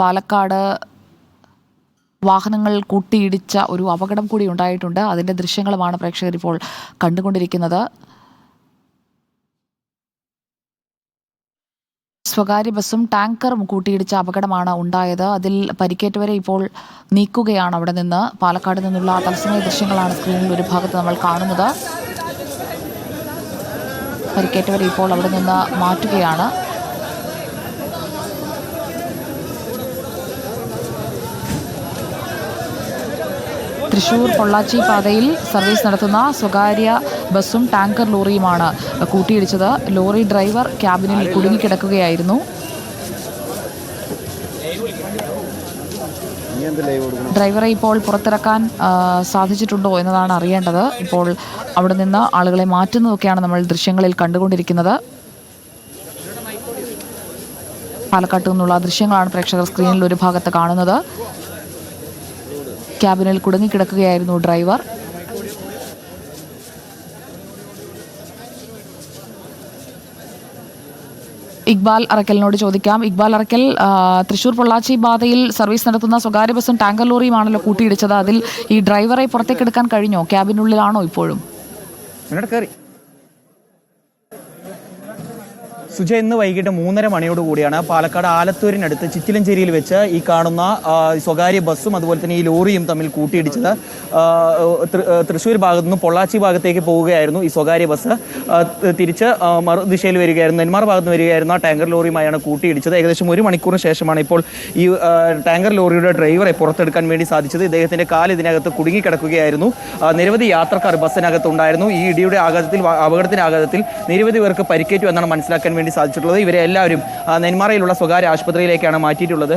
പാലക്കാട് വാഹനങ്ങൾ കൂട്ടിയിടിച്ച ഒരു അപകടം കൂടി ഉണ്ടായിട്ടുണ്ട്. അതിൻ്റെ ദൃശ്യങ്ങളുമാണ് പ്രേക്ഷകർ ഇപ്പോൾ കണ്ടുകൊണ്ടിരിക്കുന്നത്. സ്വകാര്യ ബസ്സും ടാങ്കറും കൂട്ടിയിടിച്ച അപകടമാണ് ഉണ്ടായത്. അതിൽ പരിക്കേറ്റവരെ ഇപ്പോൾ നീക്കുകയാണ് അവിടെ നിന്ന്. പാലക്കാട് നിന്നുള്ള തത്സമയ ദൃശ്യങ്ങളാണ് സ്ക്രീനിൽ ഒരു ഭാഗത്ത് നമ്മൾ കാണുന്നത്. പരിക്കേറ്റവരെ ഇപ്പോൾ അവിടെ നിന്ന് മാറ്റുകയാണ്. തൃശൂർ പൊള്ളാച്ചി പാതയിൽ സർവീസ് നടത്തുന്ന സ്വകാര്യ ബസ്സും ടാങ്കർ ലോറിയുമാണ് കൂട്ടിയിടിച്ചത്. ലോറി ഡ്രൈവർ ക്യാബിനിൽ കുടുങ്ങിക്കിടക്കുകയായിരുന്നു. ഡ്രൈവറെ ഇപ്പോൾ പുറത്തിറക്കാൻ സാധിച്ചിട്ടുണ്ടോ എന്നതാണ് അറിയേണ്ടത്. ഇപ്പോൾ അവിടെ നിന്ന് ആളുകളെ മാറ്റുന്നതൊക്കെയാണ് നമ്മൾ ദൃശ്യങ്ങളിൽ കണ്ടുകൊണ്ടിരിക്കുന്നത്. പാലക്കാട്ട് നിന്നുള്ള ദൃശ്യങ്ങളാണ് പ്രേക്ഷകർ സ്ക്രീനിൽ ഒരു ഭാഗത്ത് കാണുന്നത്. ക്യാബിനിൽ കുടുങ്ങിക്കിടക്കുകയായിരുന്നു ഡ്രൈവർ. ഇക്ബാൽ അറക്കലിനോട് ചോദിക്കാം. ഇക്ബാൽ അറക്കൽ, തൃശൂർ പൊള്ളാച്ചി പാതയിൽ സർവീസ് നടത്തുന്ന സ്വകാര്യ ബസ്സും ടാങ്കർ ലോറിയുമാണല്ലോ കൂട്ടിയിടിച്ചത്. അതിൽ ഈ ഡ്രൈവറെ പുറത്തേക്കെടുക്കാൻ കഴിഞ്ഞോ? ക്യാബിനുള്ളിലാണോ ഇപ്പോഴും? സുജ, ഇന്ന് വൈകിട്ട് 3:30 മണിയോടുകൂടിയാണ് പാലക്കാട് ആലത്തൂരിനടുത്ത് ചിറ്റിലഞ്ചേരിയിൽ വെച്ച് ഈ കാണുന്ന സ്വകാര്യ ബസ്സും അതുപോലെ തന്നെ ഈ ലോറിയും തമ്മിൽ കൂട്ടിയിടിച്ചത്. തൃശ്ശൂർ ഭാഗത്തു നിന്ന് പൊള്ളാച്ചി ഭാഗത്തേക്ക് പോവുകയായിരുന്നു ഈ സ്വകാര്യ ബസ്. തിരിച്ച് മറുദിശയിൽ വരികയായിരുന്നു, നെന്മാർ ഭാഗത്ത് നിന്ന് വരികയായിരുന്നു. ആ ടാങ്കർ ലോറിയുമായാണ് കൂട്ടിയിടിച്ചത്. ഏകദേശം 1 മണിക്കൂറിന് ശേഷമാണ് ഇപ്പോൾ ഈ ടാങ്കർ ലോറിയുടെ ഡ്രൈവറെ പുറത്തെടുക്കാൻ വേണ്ടി സാധിച്ചത്. ഇദ്ദേഹത്തിന്റെ കാല് ഇതിനകത്ത് കുടുങ്ങിക്കിടക്കുകയായിരുന്നു. നിരവധി യാത്രക്കാർ ബസ്സിനകത്തുണ്ടായിരുന്നു. ഈ ഇടിയുടെ അപകടത്തിന്റെ ആഘാതത്തിൽ നിരവധി പേർക്ക് പരിക്കേറ്റു എന്നാണ് മനസ്സിലാക്കാൻ വേണ്ടി സാധിച്ചിട്ടുള്ളത്. ഇവരെ എല്ലാവരും നെന്മാറയിലുള്ള സ്വകാര്യ ആശുപത്രിയിലേക്കാണ് മാറ്റിയിട്ടുള്ളത്.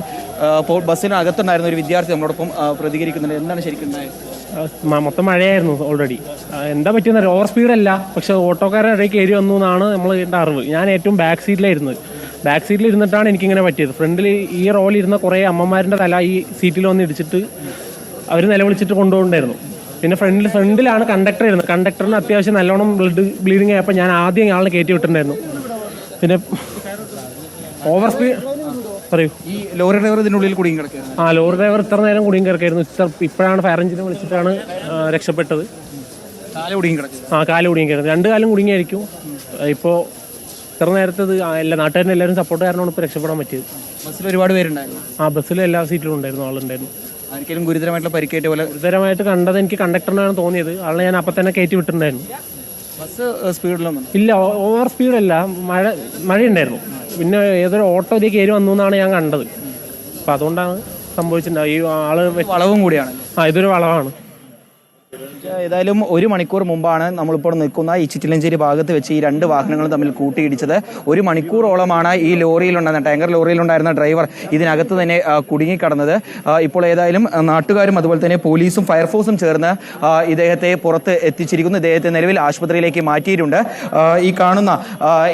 അപ്പോൾ ബസ്സിനകത്തുണ്ടായിരുന്ന ഒരു വിദ്യാർത്ഥി നമ്മളോടൊപ്പം പ്രതികരിക്കുന്നുണ്ട്. എന്താണ് ശരിക്കും മൊത്തം മഴയായിരുന്നു ഓൾറെഡി. എന്താ പറ്റിയെന്ന ഓവർ സ്പീഡല്ല, പക്ഷെ ഓട്ടോക്കാരുടെ ഇടയ്ക്ക് കയറി വന്നു എന്നാണ് നമ്മൾ എൻ്റെ അറിവ്. ഞാൻ ഏറ്റവും ബാക്ക് സീറ്റിലായിരുന്നത്. ബാക്ക് സീറ്റിൽ ഇരുന്നിട്ടാണ് എനിക്കിങ്ങനെ പറ്റിയത്. ഫ്രണ്ടിൽ ഈ റോളിരുന്ന കുറേ അമ്മമാരുടെ തല ഈ സീറ്റിൽ വന്ന് ഇടിച്ചിട്ട് അവർ നിലവിളിച്ചിട്ട് കൊണ്ടുപോകണ്ടായിരുന്നു. പിന്നെ ഫ്രണ്ടിലാണ് കണ്ടക്ടർ ഇരുന്നത്. കണ്ടക്ടറിന് അത്യാവശ്യം നല്ലോണം ബ്ലീഡിങ് ആയപ്പോൾ ഞാൻ ആദ്യം ആളിനെ കയറ്റി വിട്ടിട്ടുണ്ടായിരുന്നു. പിന്നെ ഓവർ സ്പീഡ് പറയൂ. ഈ ലോറി ഡ്രൈവർ ഇതിനുള്ളിൽ കുടുങ്ങി കിടക്കുക? ലോറി ഡ്രൈവർ ഇത്ര നേരം കുടുങ്ങി കിടക്കായിരുന്നു. ഇപ്പോഴാണ് ഫയർ എഞ്ചിനെ വിളിച്ചിട്ടാണ് രക്ഷപ്പെട്ടത്. കാല് കുടുങ്ങി കിടക്കുന്നത് 2 കാലും കുടുങ്ങിയായിരിക്കും. ഇപ്പോൾ ഇത്ര നേരത്തെ എല്ലാ നാട്ടുകാരും എല്ലാവരും സപ്പോർട്ട് കാരണമാണ് ഇപ്പോൾ രക്ഷപ്പെടാൻ പറ്റിയത്. ബസ്സിൽ ഒരുപാട് പേരുണ്ടായിരുന്നു? ബസ്സിൽ എല്ലാ സീറ്റിലും ഉണ്ടായിരുന്നു, ആളുണ്ടായിരുന്നു. ഒരിക്കലും ഗുരുതരമായിട്ടുള്ള പരിക്കേറ്റ പോലെ? ഗുരുതരമായിട്ട് കണ്ടത് എനിക്ക് കണ്ടക്ടറിനാണ് തോന്നിയത്. ആളെ ഞാൻ അപ്പം തന്നെ കയറ്റി വിട്ടിട്ടുണ്ടായിരുന്നു. ബസ് സ്പീഡിലൊന്നും ഇല്ല, ഓവർ സ്പീഡല്ല, മഴയുണ്ടായിരുന്നു. പിന്നെ ഏതൊരു ഓട്ടോ ഇതിലേക്ക് കയറി വന്നു എന്നാണ് ഞാൻ കണ്ടത്. അപ്പം അതുകൊണ്ടാണ് സംഭവിച്ചിട്ടുണ്ടാവുക. ഈ ആള് വളവും കൂടിയാണ്. ഇതൊരു വളവാണ്. ഏതായാലും 1 മണിക്കൂർ മുമ്പാണ് നമ്മളിപ്പോൾ നിൽക്കുന്ന ഈ ചിറ്റിലഞ്ചേരി ഭാഗത്ത് വെച്ച് ഈ 2 വാഹനങ്ങൾ തമ്മിൽ കൂട്ടിയിടിച്ചത്. 1 മണിക്കൂറോളമാണ് ഈ ലോറിയിലുണ്ടായിരുന്ന ടാങ്കർ ലോറിയിലുണ്ടായിരുന്ന ഡ്രൈവർ ഇതിനകത്ത് തന്നെ കുടുങ്ങിക്കടന്നത്. ഇപ്പോൾ ഏതായാലും നാട്ടുകാരും അതുപോലെ തന്നെ പോലീസും ഫയർഫോഴ്സും ചേർന്ന് ഇദ്ദേഹത്തെ പുറത്ത് എത്തിച്ചിരിക്കുന്നു. ഇദ്ദേഹത്തെ നിലവിൽ ആശുപത്രിയിലേക്ക് മാറ്റിയിട്ടുണ്ട്. ഈ കാണുന്ന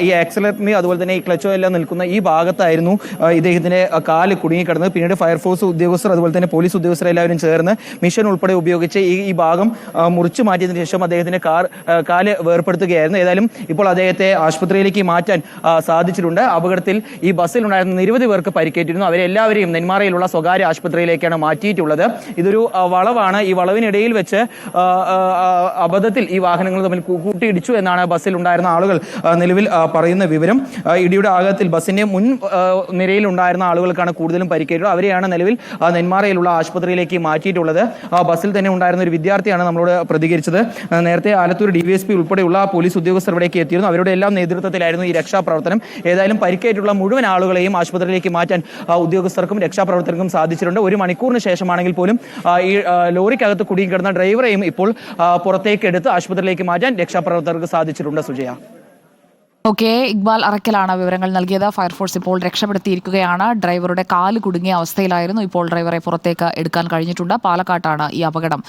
ഈ ആക്സിലറേറ്ററിന് അതുപോലെ തന്നെ ഈ ക്ലച്ചോ എല്ലാം നിൽക്കുന്ന ഈ ഭാഗത്തായിരുന്നു ഇദ്ദേഹത്തിന്റെ കാല് കുടുങ്ങിക്കിടന്നത്. പിന്നീട് ഫയർഫോഴ്സ് ഉദ്യോഗസ്ഥർ അതുപോലെ തന്നെ പോലീസ് ഉദ്യോഗസ്ഥർ എല്ലാവരും ചേർന്ന് മിഷൻ ഉൾപ്പെടെ ഉപയോഗിച്ച് ഈ ഭാഗം മുറിച്ചു മാറ്റിയതിനു ശേഷം അദ്ദേഹത്തിന്റെ കാല് വേർപ്പെടുത്തുകയായിരുന്നു. ഏതായാലും ഇപ്പോൾ അദ്ദേഹത്തെ ആശുപത്രിയിലേക്ക് മാറ്റാൻ സാധിച്ചിട്ടുണ്ട്. അപകടത്തിൽ ഈ ബസ്സിലുണ്ടായിരുന്ന നിരവധി പേർക്ക് പരിക്കേറ്റിരുന്നു. അവരെല്ലാവരെയും നെന്മാറയിലുള്ള സ്വകാര്യ ആശുപത്രിയിലേക്കാണ് മാറ്റിയിട്ടുള്ളത്. ഇതൊരു വളവാണ്. ഈ വളവിനിടയിൽ വെച്ച് അബദ്ധത്തിൽ ഈ വാഹനങ്ങൾ തമ്മിൽ കൂട്ടിയിടിച്ചു എന്നാണ് ബസ്സിൽ ഉണ്ടായിരുന്ന ആളുകൾ നിലവിൽ പറയുന്ന വിവരം. ഇടിയുടെ ആഘാതത്തിൽ ബസ്സിന്റെ മുൻ നിരയിൽ ഉണ്ടായിരുന്ന ആളുകൾക്കാണ് കൂടുതലും പരിക്കേറ്റത്. അവരെയാണ് നിലവിൽ നെന്മാറയിലുള്ള ആശുപത്രിയിലേക്ക് മാറ്റിയിട്ടുള്ളത്. ബസ്സിൽ തന്നെ ഉണ്ടായിരുന്ന ഒരു വിദ്യാർത്ഥിയാണ് നമ്മളോട് പ്രതികരിച്ചത്. നേരത്തെ ആലത്തൂർ DVSP ഉൾപ്പെടെയുള്ള പോലീസ് ഉദ്യോഗസ്ഥർ ഇവിടേക്ക് എത്തിയിരുന്നു. അവരുടെ എല്ലാം നേതൃത്വത്തിലായിരുന്നു ഈ രക്ഷാപ്രവർത്തനം. ഏതായാലും പരിക്കേറ്റുള്ള മുഴുവൻ ആളുകളെയും ആശുപത്രിയിലേക്ക് മാറ്റാൻ ഉദ്യോഗസ്ഥർക്കും രക്ഷാപ്രവർത്തകർക്കും സാധിച്ചിട്ടുണ്ട്. 1 മണിക്കൂറിന് ശേഷമാണെങ്കിൽ പോലും ഈ ലോറിക്കകത്ത് കുടുങ്ങിക്കിടന്ന ഡ്രൈവറെയും ഇപ്പോൾ പുറത്തേക്ക് എടുത്ത് ആശുപത്രിയിലേക്ക് മാറ്റാൻ രക്ഷാപ്രവർത്തകർക്ക് സാധിച്ചിട്ടുണ്ട്. സുജയ. ഇക്ബാൽ അറക്കലാണ് വിവരങ്ങൾ നൽകിയത്. ഫയർഫോഴ്സ് ഇപ്പോൾ രക്ഷപ്പെടുത്തിയിരിക്കുകയാണ്. ഡ്രൈവറുടെ കാല് കുടുങ്ങിയ അവസ്ഥയിലായിരുന്നു. ഇപ്പോൾ ഡ്രൈവറെ പുറത്തേക്ക് എടുക്കാൻ കഴിഞ്ഞിട്ടുണ്ട്. പാലക്കാട്ടാണ് ഈ അപകടം.